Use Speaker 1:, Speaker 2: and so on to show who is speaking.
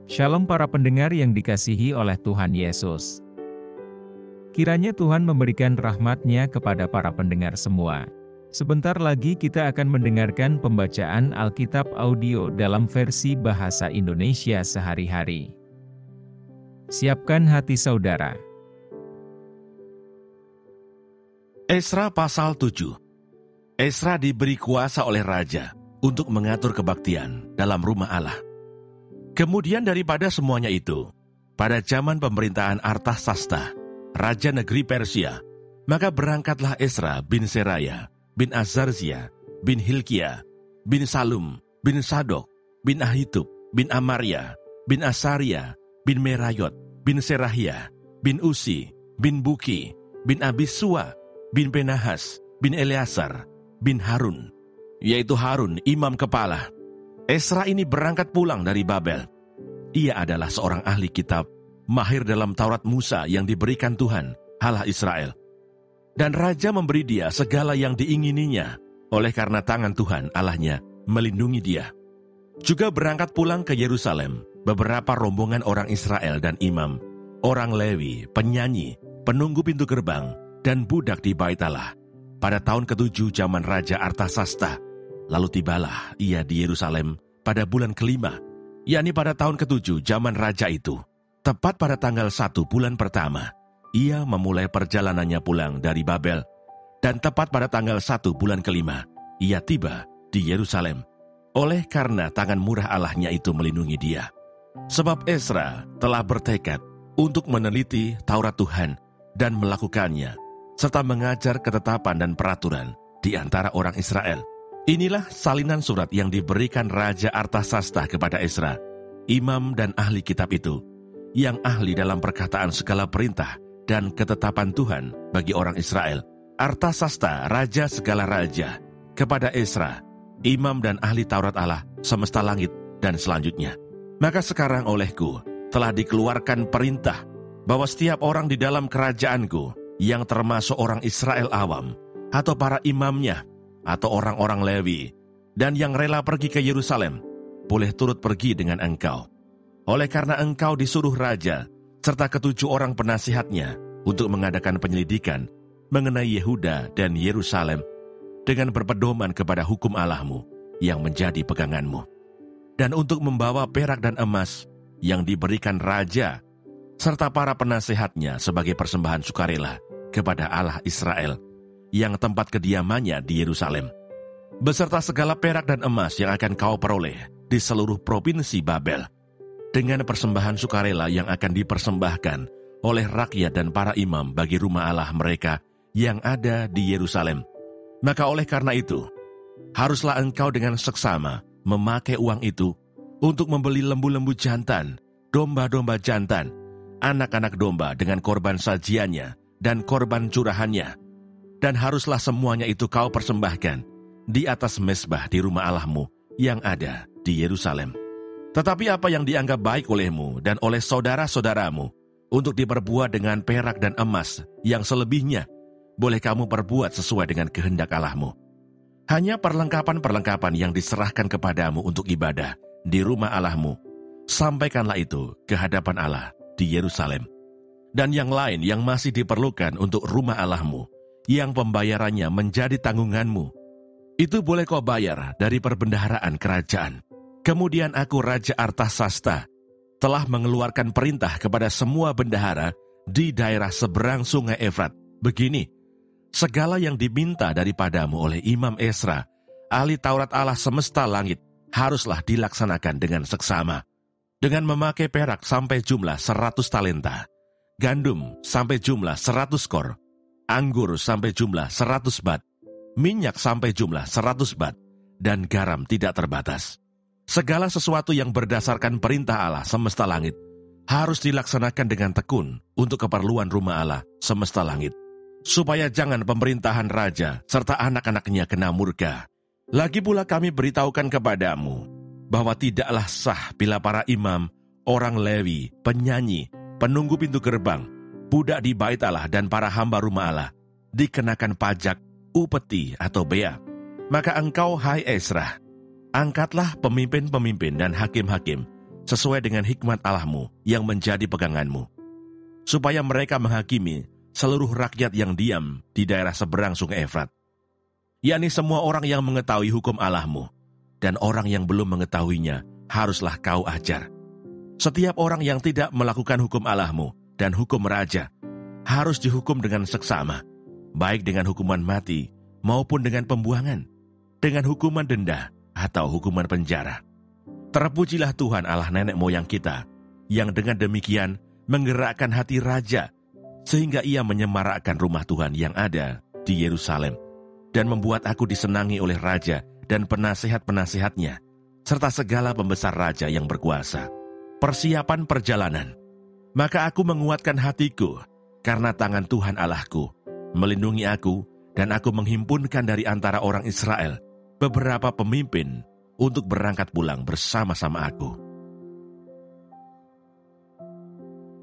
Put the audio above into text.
Speaker 1: Shalom para pendengar yang dikasihi oleh Tuhan Yesus. Kiranya Tuhan memberikan rahmat-Nya kepada para pendengar semua. Sebentar lagi kita akan mendengarkan pembacaan Alkitab audio dalam versi bahasa Indonesia sehari-hari. Siapkan hati saudara.
Speaker 2: Esra pasal 7. Esra diberi kuasa oleh raja untuk mengatur kebaktian dalam rumah Allah. Kemudian daripada semuanya itu, pada zaman pemerintahan Artasasta, raja negeri Persia, maka berangkatlah Esra bin Seraya, bin Azarzia, bin Hilkia, bin Salum, bin Sadok, bin Ahitub, bin Amaria, bin Asaria, bin Merayot, bin Serahia, bin Usi, bin Buki, bin Abisua, bin Penahas, bin Eleazar, bin Harun, yaitu Harun imam kepala. Esra ini berangkat pulang dari Babel. Ia adalah seorang ahli kitab, mahir dalam Taurat Musa yang diberikan Tuhan, Allah Israel. Dan raja memberi dia segala yang diingininya, oleh karena tangan Tuhan Allahnya melindungi dia. Juga berangkat pulang ke Yerusalem beberapa rombongan orang Israel dan imam, orang Lewi, penyanyi, penunggu pintu gerbang, dan budak di Bait Allah pada tahun ke-7 zaman Raja Artasasta. Lalu tibalah ia di Yerusalem pada bulan kelima, yakni pada tahun ke-7 zaman raja itu. Tepat pada tanggal 1 bulan pertama, ia memulai perjalanannya pulang dari Babel. Dan tepat pada tanggal 1 bulan kelima, ia tiba di Yerusalem. Oleh karena tangan murah Allahnya itu melindungi dia. Sebab Esra telah bertekad untuk meneliti Taurat Tuhan dan melakukannya, serta mengajar ketetapan dan peraturan di antara orang Israel. Inilah salinan surat yang diberikan Raja Artasasta kepada Esra, imam dan ahli kitab itu, yang ahli dalam perkataan segala perintah dan ketetapan Tuhan bagi orang Israel. Artasasta, raja segala raja, kepada Esra, imam dan ahli Taurat Allah semesta langit dan selanjutnya. Maka sekarang olehku telah dikeluarkan perintah bahwa setiap orang di dalam kerajaanku yang termasuk orang Israel awam, atau para imamnya, atau orang-orang Lewi, dan yang rela pergi ke Yerusalem, boleh turut pergi dengan engkau. Oleh karena engkau disuruh raja, serta ke-7 orang penasihatnya, untuk mengadakan penyelidikan mengenai Yehuda dan Yerusalem, dengan berpedoman kepada hukum Allahmu, yang menjadi peganganmu. Dan untuk membawa perak dan emas, yang diberikan raja, serta para penasihatnya sebagai persembahan sukarela kepada Allah Israel, yang tempat kediamannya di Yerusalem, beserta segala perak dan emas yang akan kau peroleh di seluruh provinsi Babel, dengan persembahan sukarela yang akan dipersembahkan oleh rakyat dan para imam bagi rumah Allah mereka yang ada di Yerusalem. Maka oleh karena itu, haruslah engkau dengan seksama memakai uang itu untuk membeli lembu-lembu jantan, domba-domba jantan, anak-anak domba dengan korban sajiannya dan korban curahannya. Dan haruslah semuanya itu kau persembahkan di atas mezbah di rumah Allahmu yang ada di Yerusalem. Tetapi apa yang dianggap baik olehmu dan oleh saudara-saudaramu untuk diperbuat dengan perak dan emas yang selebihnya, boleh kamu perbuat sesuai dengan kehendak Allahmu. Hanya perlengkapan-perlengkapan yang diserahkan kepadamu untuk ibadah di rumah Allahmu, sampaikanlah itu ke hadapan Allah di Yerusalem. Dan yang lain yang masih diperlukan untuk rumah Allahmu, yang pembayarannya menjadi tanggunganmu, itu boleh kau bayar dari perbendaharaan kerajaan. Kemudian aku, Raja Artasasta, telah mengeluarkan perintah kepada semua bendahara di daerah seberang sungai Efrat. Begini, segala yang diminta daripadamu oleh Imam Esra, ahli Taurat Allah semesta langit, haruslah dilaksanakan dengan seksama. Dengan memakai perak sampai jumlah 100 talenta, gandum sampai jumlah 100 kor, anggur sampai jumlah 100 bat, minyak sampai jumlah 100 bat, dan garam tidak terbatas. Segala sesuatu yang berdasarkan perintah Allah semesta langit harus dilaksanakan dengan tekun untuk keperluan rumah Allah semesta langit, supaya jangan pemerintahan raja serta anak-anaknya kena murka. Lagi pula kami beritahukan kepadamu bahwa tidaklah sah bila para imam, orang Lewi, penyanyi, penunggu pintu gerbang, budak di Bait Allah dan para hamba rumah Allah dikenakan pajak, upeti atau bea. Maka engkau, hai Esra, angkatlah pemimpin-pemimpin dan hakim-hakim sesuai dengan hikmat Allahmu yang menjadi peganganmu, supaya mereka menghakimi seluruh rakyat yang diam di daerah seberang sungai Efrat, yakni semua orang yang mengetahui hukum Allahmu, dan orang yang belum mengetahuinya haruslah kau ajar. Setiap orang yang tidak melakukan hukum Allahmu dan hukum raja harus dihukum dengan seksama, baik dengan hukuman mati maupun dengan pembuangan, dengan hukuman denda atau hukuman penjara. Terpujilah Tuhan Allah nenek moyang kita, yang dengan demikian menggerakkan hati raja, sehingga ia menyemarakkan rumah Tuhan yang ada di Yerusalem, dan membuat aku disenangi oleh raja dan penasehat-penasehatnya, serta segala pembesar raja yang berkuasa. Persiapan perjalanan. Maka aku menguatkan hatiku, karena tangan Tuhan Allahku melindungi aku, dan aku menghimpunkan dari antara orang Israel beberapa pemimpin untuk berangkat pulang bersama-sama aku.